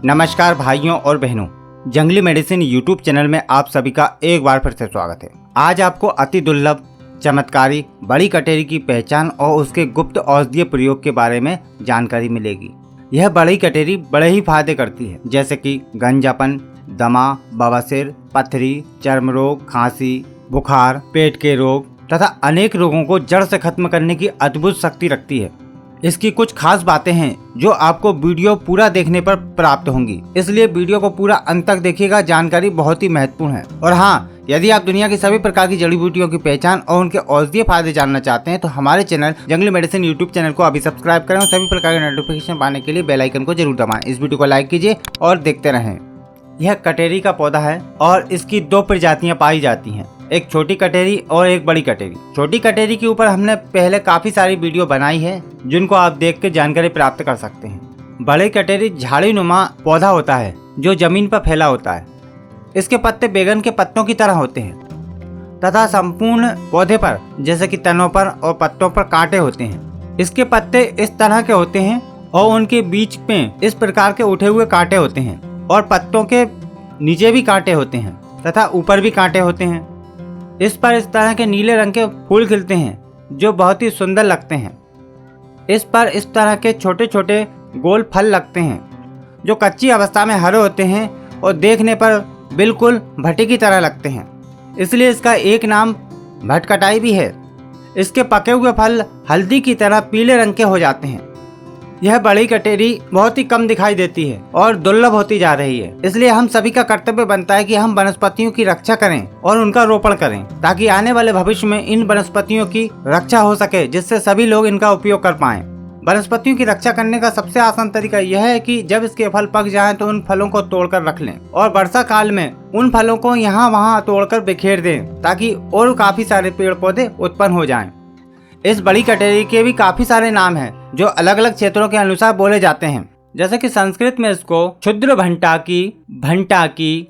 नमस्कार भाइयों और बहनों, जंगली मेडिसिन यूट्यूब चैनल में आप सभी का एक बार फिर से स्वागत है। आज आपको अति दुर्लभ चमत्कारी बड़ी कटेरी की पहचान और उसके गुप्त औषधीय प्रयोग के बारे में जानकारी मिलेगी। यह बड़ी कटेरी बड़े ही फायदे करती है, जैसे कि गंजापन, दमा, बवासीर, पथरी, चर्म रोग, खांसी, बुखार, पेट के रोग तथा अनेक रोगों को जड़ से खत्म करने की अद्भुत शक्ति रखती है। इसकी कुछ खास बातें हैं जो आपको वीडियो पूरा देखने पर प्राप्त होंगी, इसलिए वीडियो को पूरा अंत तक देखिएगा। जानकारी बहुत ही महत्वपूर्ण है। और हाँ, यदि आप दुनिया की सभी प्रकार की जड़ी बूटियों की पहचान और उनके औषधीय फायदे जानना चाहते हैं तो हमारे चैनल जंगली मेडिसिन यूट्यूब चैनल को अभी सब्सक्राइब करें और सभी प्रकार के नोटिफिकेशन पाने के लिए बेल आइकन को जरूर दबाएं। इस वीडियो को लाइक कीजिए और देखते रहें। यह कटेरी का पौधा है और इसकी दो प्रजातियां पाई जाती हैं, एक छोटी कटेरी और एक बड़ी कटेरी। छोटी कटेरी के ऊपर हमने पहले काफी सारी वीडियो बनाई है जिनको आप देख के जानकारी प्राप्त कर सकते हैं। बड़ी कटेरी झाड़ीनुमा पौधा होता है जो जमीन पर फैला होता है। इसके पत्ते बैगन के पत्तों की तरह होते हैं तथा संपूर्ण पौधे पर जैसे कि तनों पर और पत्तों पर कांटे होते हैं। इसके पत्ते इस तरह के होते हैं और उनके बीच में इस प्रकार के उठे हुए कांटे होते हैं और पत्तों के नीचे भी कांटे होते हैं तथा ऊपर भी कांटे होते हैं। इस पर इस तरह के नीले रंग के फूल खिलते हैं जो बहुत ही सुंदर लगते हैं। इस पर इस तरह के छोटे छोटे गोल फल लगते हैं जो कच्ची अवस्था में हरे होते हैं और देखने पर बिल्कुल भट्टी की तरह लगते हैं, इसलिए इसका एक नाम भटकटाई भी है। इसके पके हुए फल हल्दी की तरह पीले रंग के हो जाते हैं। यह बड़ी कटेरी बहुत ही कम दिखाई देती है और दुर्लभ होती जा रही है, इसलिए हम सभी का कर्तव्य बनता है कि हम वनस्पतियों की रक्षा करें और उनका रोपण करें ताकि आने वाले भविष्य में इन वनस्पतियों की रक्षा हो सके, जिससे सभी लोग इनका उपयोग कर पाएं। वनस्पतियों की रक्षा करने का सबसे आसान तरीका यह है कि जब इसके फल पक जाएं तो उन फलों को तोड़कर रख लें और वर्षा काल में उन फलों को यहाँ वहाँ तोड़कर बिखेर दें ताकि और काफी सारे पेड़ पौधे उत्पन्न हो जाएं। इस बड़ी कटेरी के भी काफी सारे नाम हैं जो अलग अलग क्षेत्रों के अनुसार बोले जाते हैं, जैसे कि संस्कृत में इसको क्षुद्र भंटाकी,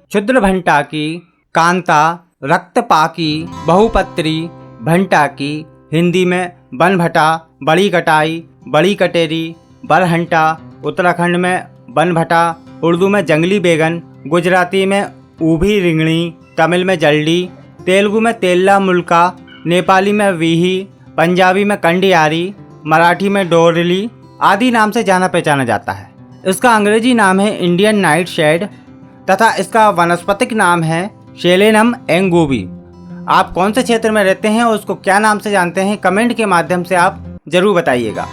क्षुद्र भंटाकी, कांता, रक्तपाकी, बहुपत्री, भंटाकी, हिंदी में बनभटा, बड़ी कटाई, बड़ी कटेरी, बरहंटा, उत्तराखंड में बनभटा, उर्दू में जंगली बैगन, गुजराती में ऊभी रिंगणी, तमिल में जल्डी, तेलुगु में तेल्ला मुल्का, नेपाली में वीही, पंजाबी में कंडियारी, मराठी में डोरली आदि नाम से जाना पहचाना जाता है। इसका अंग्रेजी नाम है इंडियन नाइट शेड तथा इसका वनस्पतिक नाम है सेलेनम एंगूबी। आप कौन से क्षेत्र में रहते हैं और उसको क्या नाम से जानते हैं, कमेंट के माध्यम से आप जरूर बताइएगा।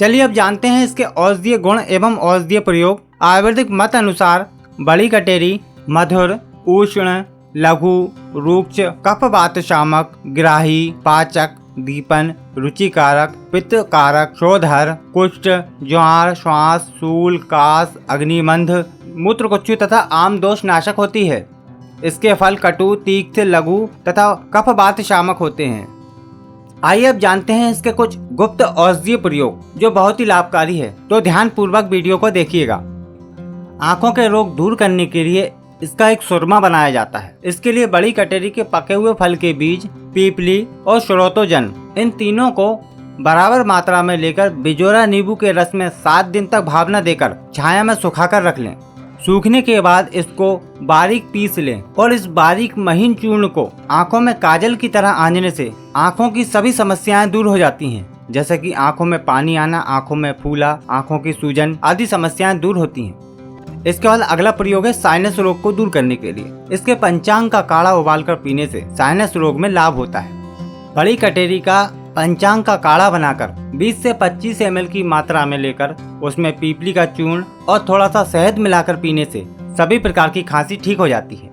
चलिए अब जानते हैं इसके औषधीय गुण एवं औषधीय प्रयोग। आयुर्वेदिक मत अनुसार बड़ी कटेरी मधुर, उष्ण, लघु, रूक्ष, कफवात शामक, ग्राही, पाचक, दीपन, रुचिकारक, पित्तकारक, शोधर, कुष्ठ, ज्वार, श्वास, शूल, कास, अग्निमंध, मूत्रकुच्छु तथा आम दोष नाशक होती है। इसके फल कटु, तीक्ष्ण, लघु तथा कफवात शामक होते हैं। आइए अब जानते हैं इसके कुछ गुप्त औषधीय प्रयोग जो बहुत ही लाभकारी है, तो ध्यान पूर्वक वीडियो को देखिएगा। आंखों के रोग दूर करने के लिए इसका एक सुरमा बनाया जाता है। इसके लिए बड़ी कटेरी के पके हुए फल के बीज, पीपली और श्रोतोजन, इन तीनों को बराबर मात्रा में लेकर बिजोरा नींबू के रस में 7 दिन तक भावना देकर छाया में सुखाकर रख लें। सूखने के बाद इसको बारीक पीस लें और इस बारीक महीन चूर्ण को आंखों में काजल की तरह आंजने से आंखों की सभी समस्याएं दूर हो जाती हैं, जैसे कि आंखों में पानी आना, आंखों में फूला, आंखों की सूजन आदि समस्याएं दूर होती हैं। इसके बाद अगला प्रयोग है साइनस रोग को दूर करने के लिए। इसके पंचांग का काढ़ा उबालकर पीने से साइनस रोग में लाभ होता है। बड़ी कटेरी का पंचांग का काढ़ा बनाकर 20 से 25 ml की मात्रा में लेकर उसमें पीपली का चूर्ण और थोड़ा सा शहद मिलाकर पीने से सभी प्रकार की खांसी ठीक हो जाती है।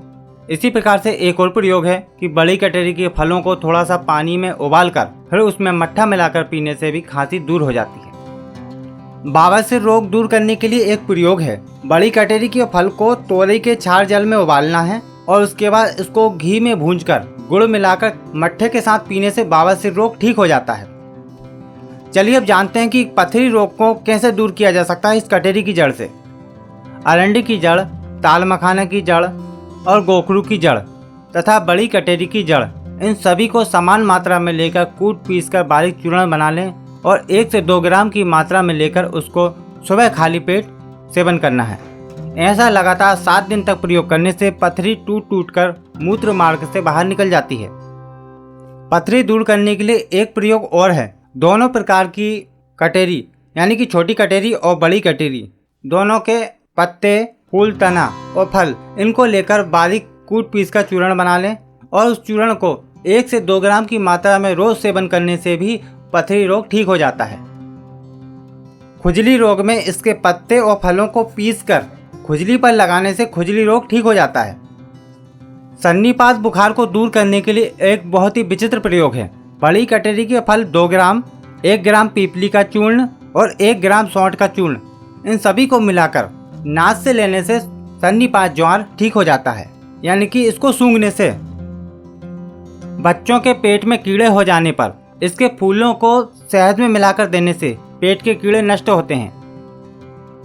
इसी प्रकार से एक और प्रयोग है कि बड़ी कटेरी के फलों को थोड़ा सा पानी में उबालकर फिर उसमें मट्ठा मिलाकर पीने से भी खांसी दूर हो जाती है। बवासीर रोग दूर करने के लिए एक प्रयोग है। बड़ी कटेरी के फल को तोरई के छार जल में उबालना है और उसके बाद इसको घी में भूनकर गुड़ मिलाकर मट्ठे के साथ पीने से बवासीर रोग ठीक हो जाता है। चलिए अब जानते हैं कि पथरी रोग को कैसे दूर किया जा सकता है इस कटेरी की जड़ से। अरंडी की जड़, ताल मखाना की जड़ और गोखरू की जड़ तथा बड़ी कटेरी की जड़, इन सभी को समान मात्रा में लेकर कूट पीसकर बारीक चूर्ण बना लें और 1 से 2 ग्राम की मात्रा में लेकर उसको सुबह खाली पेट सेवन करना है। ऐसा लगातार 7 दिन तक प्रयोग करने से पथरी टूट टूट कर मूत्र मार्ग से बाहर निकल जाती है। पथरी दूर करने के लिए एक प्रयोग और है। दोनों प्रकार की कटेरी यानी कि छोटी कटेरी और बड़ी कटेरी दोनों के पत्ते, फूल, तना और फल इनको लेकर बारीक कूट पीस का चूर्ण बना लें और उस चूर्ण को 1 से 2 ग्राम की मात्रा में रोज सेवन करने से भी पथरी रोग ठीक हो जाता है। खुजली रोग में इसके पत्ते और फलों को पीसकर खुजली पर लगाने से खुजली रोग ठीक हो जाता है। सन्नीपात बुखार को दूर करने के लिए एक बहुत ही विचित्र प्रयोग है। बड़ी कटेरी के फल 2 ग्राम, 1 ग्राम पीपली का चूर्ण और 1 ग्राम सौंठ का चूर्ण, इन सभी को मिलाकर नाक से लेने से सन्नीपात ज्वार ठीक हो जाता है, यानी कि इसको सूंघने से। बच्चों के पेट में कीड़े हो जाने पर इसके फूलों को शहद में मिलाकर देने से पेट के कीड़े नष्ट होते हैं।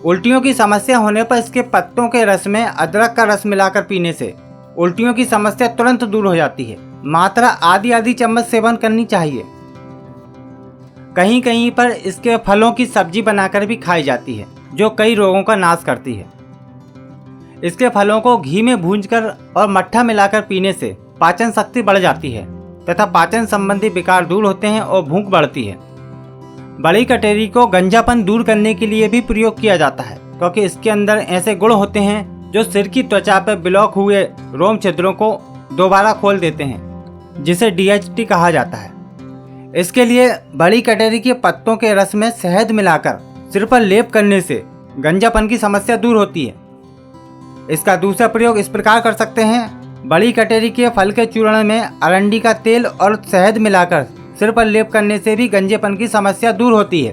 उल्टियों की समस्या होने पर इसके पत्तों के रस में अदरक का रस मिलाकर पीने से उल्टियों की समस्या तुरंत दूर हो जाती है। मात्रा आधी चम्मच सेवन करनी चाहिए। कहीं कहीं पर इसके फलों की सब्जी बनाकर भी खाई जाती है, जो कई रोगों का नाश करती है। इसके फलों को घी में भूनकर और मट्ठा मिलाकर पीने से पाचन शक्ति बढ़ जाती है तथा पाचन संबंधी विकार दूर होते हैं और भूख बढ़ती है। बड़ी कटेरी को गंजापन दूर करने के लिए भी प्रयोग किया जाता है, क्योंकि इसके अंदर ऐसे गुण होते हैं जो सिर की त्वचा पर ब्लॉक हुए रोम छिद्रों को दोबारा खोल देते हैं, जिसे DHT कहा जाता है। इसके लिए बड़ी कटेरी के पत्तों के रस में शहद मिलाकर सिर पर लेप करने से गंजापन की समस्या दूर होती है। इसका दूसरा प्रयोग इस प्रकार कर सकते हैं। बड़ी कटेरी के फल के चूर्ण में अरंडी का तेल और शहद मिलाकर सिर पर लेप करने से भी गंजेपन की समस्या दूर होती है।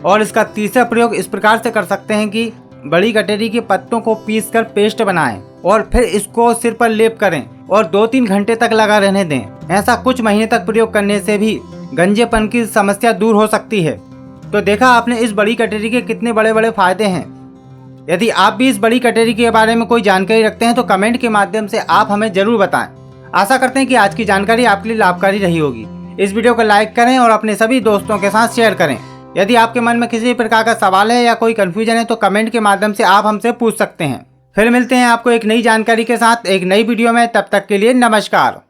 और इसका तीसरा प्रयोग इस प्रकार से कर सकते हैं कि बड़ी कटेरी के पत्तों को पीसकर पेस्ट बनाएं और फिर इसको सिर पर लेप करें और 2-3 घंटे तक लगा रहने दें। ऐसा कुछ महीने तक प्रयोग करने से भी गंजेपन की समस्या दूर हो सकती है। तो देखा आपने इस बड़ी कटेरी के कितने बड़े बड़े फायदे हैं। यदि आप भी इस बड़ी कटेरी के बारे में कोई जानकारी रखते हैं तो कमेंट के माध्यम से आप हमें जरूर बताएं। आशा करते हैं कि आज की जानकारी आपके लिए लाभकारी रही होगी। इस वीडियो को लाइक करें और अपने सभी दोस्तों के साथ शेयर करें। यदि आपके मन में किसी भी प्रकार का सवाल है या कोई कंफ्यूजन है तो कमेंट के माध्यम से आप हमसे पूछ सकते हैं। फिर मिलते हैं आपको एक नई जानकारी के साथ एक नई वीडियो में। तब तक के लिए नमस्कार।